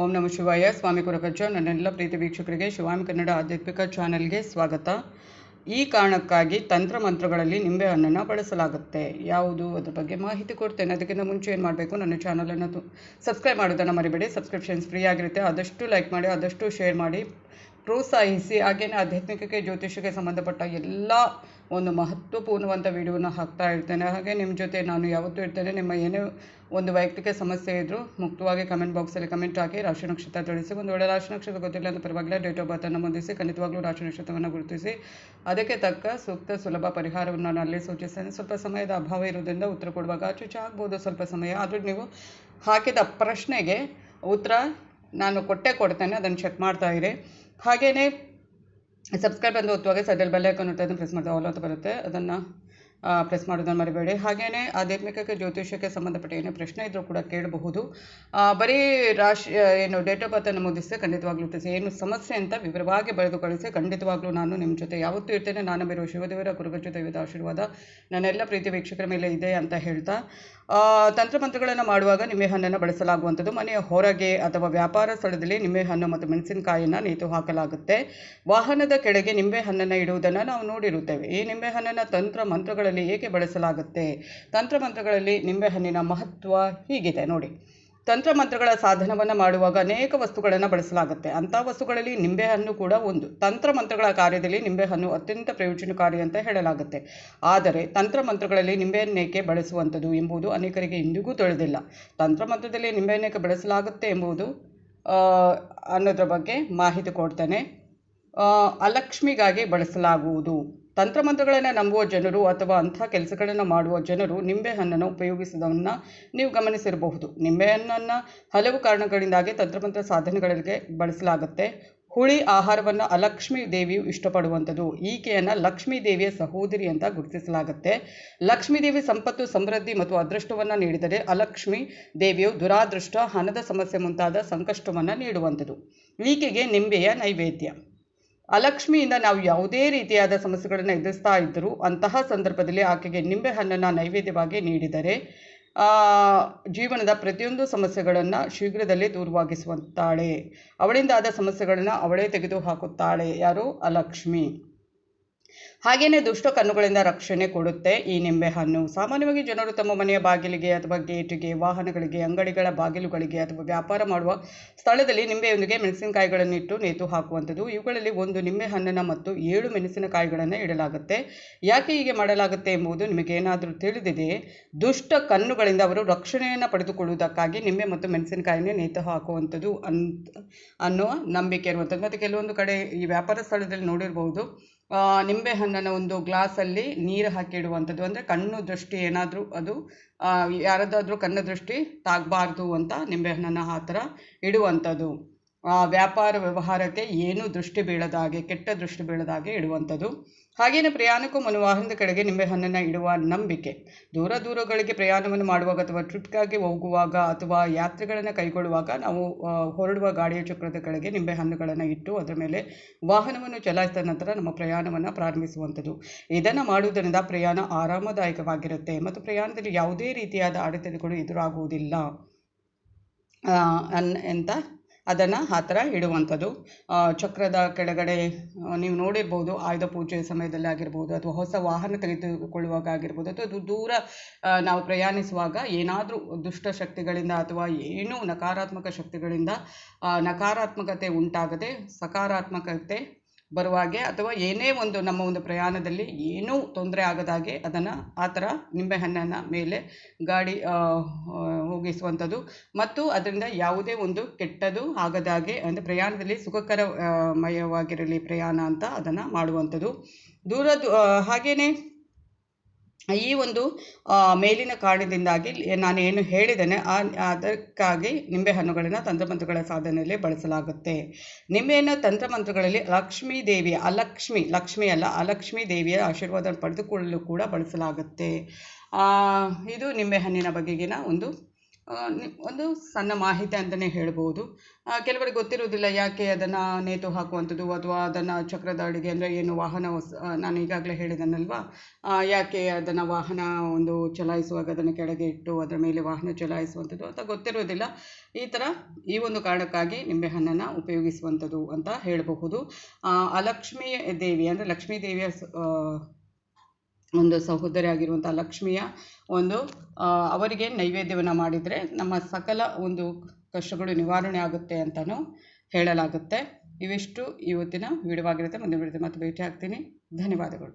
ಓಂ ನಮಃ ಶಿವಾಯ. ಸ್ವಾಮಿ ಕುರಕಜ್ಜ. ನನ್ನೆಲ್ಲ ಪ್ರೀತಿ ವೀಕ್ಷಕರಿಗೆ ಶಿವಾಮಿ ಕನ್ನಡ ಆಧ್ಯಾತ್ಮಿಕ ಚಾನೆಲ್ಗೆ ಸ್ವಾಗತ. ಈ ಕಾರಣಕ್ಕಾಗಿ ತಂತ್ರಮಂತ್ರಗಳಲ್ಲಿ ನಿಂಬೆಹಣ್ಣನ್ನು ಬಳಸಲಾಗುತ್ತೆ. ಯಾವುದು ಅದರ ಬಗ್ಗೆ ಮಾಹಿತಿ ಕೊಡ್ತೇನೆ. ಅದಕ್ಕಿಂತ ಮುಂಚೆ ಏನು ಮಾಡಬೇಕು, ನನ್ನ ಚಾನಲನ್ನು ಸಬ್ಸ್ಕ್ರೈಬ್ ಮಾಡೋದನ್ನು ಮರಿಬೇಡಿ. ಸಬ್ಸ್ಕ್ರಿಪ್ಷನ್ಸ್ ಫ್ರೀ ಆಗಿರುತ್ತೆ. ಆದಷ್ಟು ಲೈಕ್ ಮಾಡಿ, ಆದಷ್ಟು ಶೇರ್ ಮಾಡಿ, ಪ್ರೋತ್ಸಾಹಿಸಿ. ಹಾಗೆಯೇ ಆಧ್ಯಾತ್ಮಿಕಕ್ಕೆ, ಜ್ಯೋತಿಷಕ್ಕೆ ಸಂಬಂಧಪಟ್ಟ ಎಲ್ಲ ಒಂದು ಮಹತ್ವಪೂರ್ಣವಂತ ವಿಡಿಯೋನ ಹಾಕ್ತಾ ಇರ್ತೇನೆ. ಹಾಗೆ ನಿಮ್ಮ ಜೊತೆ ನಾನು ಯಾವತ್ತೂ ಇರ್ತೇನೆ. ನಿಮ್ಮ ಏನೇ ಒಂದು ವೈಯಕ್ತಿಕ ಸಮಸ್ಯೆ ಇದ್ದರೂ ಮುಕ್ತವಾಗಿ ಕಮೆಂಟ್ ಬಾಕ್ಸಲ್ಲಿ ಕಮೆಂಟ್ ಹಾಕಿ ರಾಶಿ ನಕ್ಷತ್ರ ತಿಳಿಸಿ. ಒಂದು ವೇಳೆ ರಾಶಿ ನಕ್ಷತ್ರ ಗೊತ್ತಿಲ್ಲ ಅಂತ ಪರವಾಗಿಲ್ಲ, ಡೇಟ್ ಆಫ್ ಬರ್ತನ್ನು ಹೊಂದಿಸಿ ಖಂಡಿತವಾಗ್ಲೂ ರಾಶಿ ನಕ್ಷತ್ರವನ್ನು ಗುರುತಿಸಿ ಅದಕ್ಕೆ ತಕ್ಕ ಸೂಕ್ತ ಸುಲಭ ಪರಿಹಾರವನ್ನು ನಾನು ಅಲ್ಲಿ ಸೂಚಿಸ್ತೇನೆ. ಸ್ವಲ್ಪ ಸಮಯದ ಅಭಾವ ಇರೋದ್ರಿಂದ ಉತ್ತರ ಕೊಡುವಾಗ ಆಚುಚಿ ಆಗ್ಬೋದು ಸ್ವಲ್ಪ ಸಮಯ, ಆದರೂ ನೀವು ಹಾಕಿದ ಪ್ರಶ್ನೆಗೆ ಉತ್ತರ ನಾನು ಕೊಡ್ತೇನೆ. ಅದನ್ನು ಚೆಕ್ ಮಾಡ್ತಾ ಇರಿ. ಹಾಗೆಯೇ ಸಬ್ಸ್ಕ್ರೈಬ್ ಅಂತ ಒತ್ತುವಾಗ ಸೈಡಲ್ಲಿ ಬೆಲ್ ಐಕಾನ್ ಇರುತ್ತೆ, ಅದನ್ನು ಪ್ರೆಸ್ ಮಾಡಿದ್ರೆ ಆಲ್ ಅಂತ ಬರುತ್ತೆ. ಅದನ್ನು ಪ್ರೆಸ್ ಮಾಡೋದನ್ನು ಮರಿಬೇಡಿ. ಹಾಗೆಯೇ ಆಧ್ಯಾತ್ಮಿಕಕ್ಕೆ, ಜ್ಯೋತಿಷಕ್ಕೆ ಸಂಬಂಧಪಟ್ಟ ಏನೇ ಪ್ರಶ್ನೆ ಇದ್ದರೂ ಕೂಡ ಕೇಳಬಹುದು. ಬರೀ ರಾಶಿ ಡೇಟ್ ಆಫ್ ಬರ್ತನ್ನು ಮುಗಿಸಿ ಖಂಡಿತವಾಗ್ಲೂ ತಿಳಿಸಿ. ಏನು ಸಮಸ್ಯೆ ಅಂತ ವಿವರವಾಗಿ ಬರೆದು ಕಳಿಸಿ. ಖಂಡಿತವಾಗ್ಲೂ ನಾನು ನಿಮ್ಮ ಜೊತೆ ಯಾವತ್ತೂ ಇರ್ತೇನೆ. ನಾನು ಬೇರೆ ಶಿವದೇವರ ಕುರುಗಜ್ಜ ದೈವದ ಆಶೀರ್ವಾದ ನನ್ನೆಲ್ಲ ಪ್ರೀತಿ ವೀಕ್ಷಕರ ಮೇಲೆ ಇದೆ ಅಂತ ಹೇಳ್ತಾ, ತಂತ್ರಮಂತ್ರಗಳನ್ನು ಮಾಡುವಾಗ ನಿಂಬೆಹಣ್ಣನ್ನು ಬಳಸಲಾಗುವಂಥದ್ದು. ಮನೆಯ ಹೊರಗೆ ಅಥವಾ ವ್ಯಾಪಾರ ಸ್ಥಳದಲ್ಲಿ ನಿಂಬೆಹಣ್ಣು ಮತ್ತು ಮೆಣಸಿನಕಾಯಿಯನ್ನು ನೇತು ಹಾಕಲಾಗುತ್ತೆ. ವಾಹನದ ಕೆಳಗೆ ನಿಂಬೆಹಣ್ಣನ್ನು ಇಡುವುದನ್ನು ನಾವು ನೋಡಿರುತ್ತೇವೆ. ಈ ನಿಂಬೆಹಣ್ಣನ್ನು ತಂತ್ರಮಂತ್ರಗಳಲ್ಲಿ ಏಕೆ ಬಳಸಲಾಗುತ್ತೆ? ತಂತ್ರಮಂತ್ರಗಳಲ್ಲಿ ನಿಂಬೆಹಣ್ಣಿನ ಮಹತ್ವ ಹೀಗಿದೆ ನೋಡಿ. ತಂತ್ರಮಂತ್ರಗಳ ಸಾಧನವನ್ನು ಮಾಡುವಾಗ ಅನೇಕ ವಸ್ತುಗಳನ್ನು ಬಳಸಲಾಗುತ್ತೆ. ಅಂಥ ವಸ್ತುಗಳಲ್ಲಿ ನಿಂಬೆಹಣ್ಣು ಕೂಡ ಒಂದು. ತಂತ್ರಮಂತ್ರಗಳ ಕಾರ್ಯದಲ್ಲಿ ನಿಂಬೆಹಣ್ಣು ಅತ್ಯಂತ ಪ್ರಯೋಜನಕಾರಿ ಅಂತ ಹೇಳಲಾಗುತ್ತೆ. ಆದರೆ ತಂತ್ರಮಂತ್ರಗಳಲ್ಲಿ ನಿಂಬೆಹಣ್ಣೇಕೆ ಬಳಸುವಂಥದ್ದು ಎಂಬುದು ಅನೇಕರಿಗೆ ಇಂದಿಗೂ ತಿಳಿದಿಲ್ಲ. ತಂತ್ರಮಂತ್ರದಲ್ಲಿ ನಿಂಬೆಹಣ್ಣೇಕೆ ಬಳಸಲಾಗುತ್ತೆ ಎಂಬುದು ಅನ್ನೋದ್ರ ಬಗ್ಗೆ ಮಾಹಿತಿ ಕೊಡ್ತೇನೆ. ಅಲಕ್ಷ್ಮಿಗಾಗಿ ಬಳಸಲಾಗುವುದು. ತಂತ್ರಮಂತ್ರಗಳನ್ನು ನಂಬುವ ಜನರು ಅಥವಾ ಅಂಥ ಕೆಲಸಗಳನ್ನು ಮಾಡುವ ಜನರು ನಿಂಬೆಹಣ್ಣನ್ನು ಉಪಯೋಗಿಸುವುದನ್ನು ನೀವು ಗಮನಿಸಿರಬಹುದು. ನಿಂಬೆಹಣ್ಣನ್ನು ಹಲವು ಕಾರಣಗಳಿಂದಾಗಿ ತಂತ್ರಮಂತ್ರ ಸಾಧನೆಗಳಿಗೆ ಬಳಸಲಾಗುತ್ತೆ. ಹುಳಿ ಆಹಾರವನ್ನು ಅಲಕ್ಷ್ಮೀ ದೇವಿಯು ಇಷ್ಟಪಡುವಂಥದ್ದು. ಈಕೆಯನ್ನು ಲಕ್ಷ್ಮೀ ದೇವಿಯ ಸಹೋದರಿ ಅಂತ ಗುರುತಿಸಲಾಗುತ್ತೆ. ಲಕ್ಷ್ಮೀ ದೇವಿ ಸಂಪತ್ತು, ಸಮೃದ್ಧಿ ಮತ್ತು ಅದೃಷ್ಟವನ್ನು ನೀಡಿದರೆ, ಅಲಕ್ಷ್ಮೀ ದೇವಿಯು ದುರಾದೃಷ್ಟ, ಹಣದ ಸಮಸ್ಯೆ ಮುಂತಾದ ಸಂಕಷ್ಟವನ್ನು ನೀಡುವಂಥದ್ದು. ಈಕೆಗೆ ನಿಂಬೆಯ ನೈವೇದ್ಯ. ಅಲಕ್ಷ್ಮಿಯಿಂದ ನಾವು ಯಾವುದೇ ರೀತಿಯಾದ ಸಮಸ್ಯೆಗಳನ್ನು ಎದುರಿಸ್ತಾ ಇದ್ದರೂ ಅಂತಹ ಸಂದರ್ಭದಲ್ಲಿ ಆಕೆಗೆ ನಿಂಬೆಹಣ್ಣನ್ನು ನೈವೇದ್ಯವಾಗಿ ನೀಡಿದರೆ ಜೀವನದ ಪ್ರತಿಯೊಂದು ಸಮಸ್ಯೆಗಳನ್ನು ಶೀಘ್ರದಲ್ಲೇ ದೂರವಾಗಿಸುತ್ತಾಳೆ. ಅವಳಿಂದ ಆದ ಸಮಸ್ಯೆಗಳನ್ನು ಅವಳೇ ತೆಗೆದು ಹಾಕುತ್ತಾಳೆ. ಯಾರು? ಅಲಕ್ಷ್ಮಿ. ಹಾಗೆಯೇ ದುಷ್ಟ ಕಣ್ಣುಗಳಿಂದ ರಕ್ಷಣೆ ಕೊಡುತ್ತೆ ಈ ನಿಂಬೆಹಣ್ಣು. ಸಾಮಾನ್ಯವಾಗಿ ಜನರು ತಮ್ಮ ಮನೆಯ ಬಾಗಿಲಿಗೆ ಅಥವಾ ಗೇಟಿಗೆ, ವಾಹನಗಳಿಗೆ, ಅಂಗಡಿಗಳ ಬಾಗಿಲುಗಳಿಗೆ ಅಥವಾ ವ್ಯಾಪಾರ ಮಾಡುವ ಸ್ಥಳದಲ್ಲಿ ನಿಂಬೆಯೊಂದಿಗೆ ಮೆಣಸಿನಕಾಯಿಗಳನ್ನು ಇಟ್ಟು ನೇತು ಹಾಕುವಂಥದ್ದು. ಇವುಗಳಲ್ಲಿ ಒಂದು ನಿಂಬೆಹಣ್ಣನ್ನು ಮತ್ತು 7 ಮೆಣಸಿನಕಾಯಿಗಳನ್ನು ಇಡಲಾಗುತ್ತೆ. ಯಾಕೆ ಹೀಗೆ ಮಾಡಲಾಗುತ್ತೆ ಎಂಬುದು ನಿಮಗೇನಾದರೂ ತಿಳಿದಿದೆಯೇ? ದುಷ್ಟ ಕಣ್ಣುಗಳಿಂದ ಅವರು ರಕ್ಷಣೆಯನ್ನು ಪಡೆದುಕೊಳ್ಳುವುದಕ್ಕಾಗಿ ನಿಂಬೆ ಮತ್ತು ಮೆಣಸಿನಕಾಯಿಯನ್ನು ನೇತು ಹಾಕುವಂಥದ್ದು ಅನ್ನುವ ನಂಬಿಕೆ ಇರುವಂಥದ್ದು. ಮತ್ತು ಕೆಲವೊಂದು ಕಡೆ ಈ ವ್ಯಾಪಾರ ಸ್ಥಳದಲ್ಲಿ ನೋಡಿರ್ಬೋದು, ನಿಂಬೆಹಣ್ಣನ್ನು ಒಂದು ಗ್ಲಾಸಲ್ಲಿ ನೀರು ಹಾಕಿ ಇಡುವಂಥದ್ದು. ಅಂದರೆ ಕಣ್ಣು ದೃಷ್ಟಿ ಏನಾದರೂ ಅದು ಯಾರದಾದ್ರೂ ಕಣ್ಣು ದೃಷ್ಟಿ ತಾಗಬಾರ್ದು ಅಂತ ನಿಂಬೆಹಣ್ಣನ್ನು ಆ ಥರ ಇಡುವಂಥದ್ದು. ವ್ಯಾಪಾರ ವ್ಯವಹಾರಕ್ಕೆ ಏನೂ ದೃಷ್ಟಿ ಬೀಳದ ಹಾಗೆ, ಕೆಟ್ಟ ದೃಷ್ಟಿ ಬೀಳದ ಹಾಗೆ ಇಡುವಂಥದ್ದು. ಹಾಗೆಯೇ ಪ್ರಯಾಣಕ್ಕೂ ಮುನ್ನ ವಾಹನದ ಕಡೆಗೆ ನಿಂಬೆಹಣ್ಣನ್ನು ಇಡುವ ನಂಬಿಕೆ. ದೂರಗಳಿಗೆ ಪ್ರಯಾಣವನ್ನು ಮಾಡುವಾಗ ಅಥವಾ ಟ್ರಿಪ್ಗಾಗಿ ಹೋಗುವಾಗ ಅಥವಾ ಯಾತ್ರೆಗಳನ್ನು ಕೈಗೊಳ್ಳುವಾಗ ನಾವು ಹೊರಡುವ ಗಾಡಿಯ ಚಕ್ರದ ಕೆಳಗೆ ನಿಂಬೆಹಣ್ಣುಗಳನ್ನು ಇಟ್ಟು ಅದರ ಮೇಲೆ ವಾಹನವನ್ನು ಚಲಾಯಿಸಿದ ನಂತರ ನಮ್ಮ ಪ್ರಯಾಣವನ್ನು ಪ್ರಾರಂಭಿಸುವಂಥದ್ದು. ಇದನ್ನು ಮಾಡುವುದರಿಂದ ಪ್ರಯಾಣ ಆರಾಮದಾಯಕವಾಗಿರುತ್ತೆ ಮತ್ತು ಪ್ರಯಾಣದಲ್ಲಿ ಯಾವುದೇ ರೀತಿಯಾದ ಅಡೆತಡೆಗಳು ಎದುರಾಗುವುದಿಲ್ಲ ಅಂತ ಅದನ್ನು ಆ ಥರ ಇಡುವಂಥದ್ದು. ಚಕ್ರದ ಕೆಳಗಡೆ ನೀವು ನೋಡಿರ್ಬೋದು, ಆಯುಧ ಪೂಜೆ ಸಮಯದಲ್ಲಿ ಆಗಿರ್ಬೋದು ಅಥವಾ ಹೊಸ ವಾಹನ ತೆಗೆದುಕೊಳ್ಳುವಾಗ ಆಗಿರ್ಬೋದು ಅಥವಾ ದೂರ ನಾವು ಪ್ರಯಾಣಿಸುವಾಗ ಏನಾದರೂ ದುಷ್ಟ ಶಕ್ತಿಗಳಿಂದ ಅಥವಾ ಏನೂ ನಕಾರಾತ್ಮಕ ಶಕ್ತಿಗಳಿಂದ ನಕಾರಾತ್ಮಕತೆ ಉಂಟಾಗದೆ ಸಕಾರಾತ್ಮಕತೆ ಬರುವಾಗೆ ಅಥವಾ ಏನೇ ಒಂದು ನಮ್ಮ ಒಂದು ಪ್ರಯಾಣದಲ್ಲಿ ಏನೂ ತೊಂದರೆ ಆಗದಾಗೆ ಅದನ್ನು ಆ ಥರ ನಿಂಬೆಹಣ್ಣನ್ನು ಮೇಲೆ ಗಾಡಿ ಹೋಗಿಸುವಂಥದ್ದು ಮತ್ತು ಅದರಿಂದ ಯಾವುದೇ ಒಂದು ಕೆಟ್ಟದು ಆಗದಾಗೆ, ಅಂದರೆ ಪ್ರಯಾಣದಲ್ಲಿ ಸುಖಕರಮಯವಾಗಿರಲಿ ಪ್ರಯಾಣ ಅಂತ ಅದನ್ನು ಮಾಡುವಂಥದ್ದು. ಹಾಗೆಯೇ ಈ ಒಂದು ಮೇಲಿನ ಕಾರಣದಿಂದಾಗಿ ನಾನು ಏನು ಹೇಳಿದ್ದೇನೆ ಅದಕ್ಕಾಗಿ ನಿಂಬೆಹಣ್ಣುಗಳನ್ನು ತಂತ್ರಮಂತ್ರಗಳ ಸಾಧನೆಯಲ್ಲಿ ಬಳಸಲಾಗುತ್ತೆ. ನಿಂಬೆಯನ್ನು ತಂತ್ರಮಂತ್ರಗಳಲ್ಲಿ ಲಕ್ಷ್ಮೀ ದೇವಿಯ ಲಕ್ಷ್ಮಿ ಅಲ್ಲ, ಅಲಕ್ಷ್ಮೀ ದೇವಿಯ ಆಶೀರ್ವಾದ ಪಡೆದುಕೊಳ್ಳಲು ಕೂಡ ಬಳಸಲಾಗುತ್ತೆ. ಇದು ನಿಂಬೆಹಣ್ಣಿನ ಬಗೆಗಿನ ಒಂದು ಒಂದು ಸಣ್ಣ ಮಾಹಿತಿ ಅಂತಲೇ ಹೇಳ್ಬೋದು. ಕೆಲವರಿಗೆ ಗೊತ್ತಿರೋದಿಲ್ಲ ಯಾಕೆ ಅದನ್ನು ನೇತು ಹಾಕುವಂಥದ್ದು ಅಥವಾ ಅದನ್ನು ಚಕ್ರದ ಅಡಿಗೆ ಅಂದರೆ ಏನು ವಾಹನ ನಾನು ಈಗಾಗಲೇ ಹೇಳಿದನಲ್ವಾ, ಯಾಕೆ ಅದನ್ನು ವಾಹನ ಒಂದು ಚಲಾಯಿಸುವಾಗ ಅದನ್ನು ಕೆಳಗೆ ಇಟ್ಟು ಅದರ ಮೇಲೆ ವಾಹನ ಚಲಾಯಿಸುವಂಥದ್ದು ಅಂತ ಗೊತ್ತಿರೋದಿಲ್ಲ. ಈ ಒಂದು ಕಾರಣಕ್ಕಾಗಿ ನಿಂಬೆಹಣ್ಣನ್ನು ಉಪಯೋಗಿಸುವಂಥದ್ದು ಅಂತ ಹೇಳಬಹುದು. ಲಕ್ಷ್ಮೀ ದೇವಿ ಅಂದರೆ ಲಕ್ಷ್ಮೀ ದೇವಿಯ ಒಂದು ಸಹೋದರಿ ಆಗಿರುವಂಥ ಲಕ್ಷ್ಮಿಯ ಒಂದು ಅವರಿಗೆ ನೈವೇದ್ಯವನ್ನು ಮಾಡಿದರೆ ನಮ್ಮ ಸಕಲ ಒಂದು ಕಷ್ಟಗಳು ನಿವಾರಣೆ ಆಗುತ್ತೆ ಅಂತಲೂ ಹೇಳಲಾಗುತ್ತೆ. ಇವಿಷ್ಟು ಇವತ್ತಿನ ವಿಡಿಯೋ ಆಗಿರುತ್ತೆ. ಮುಂದಿನ ವಿಡಿಯೋದಲ್ಲಿ ಮತ್ತೆ ಭೇಟಿ ಆಗ್ತೀನಿ. ಧನ್ಯವಾದಗಳು.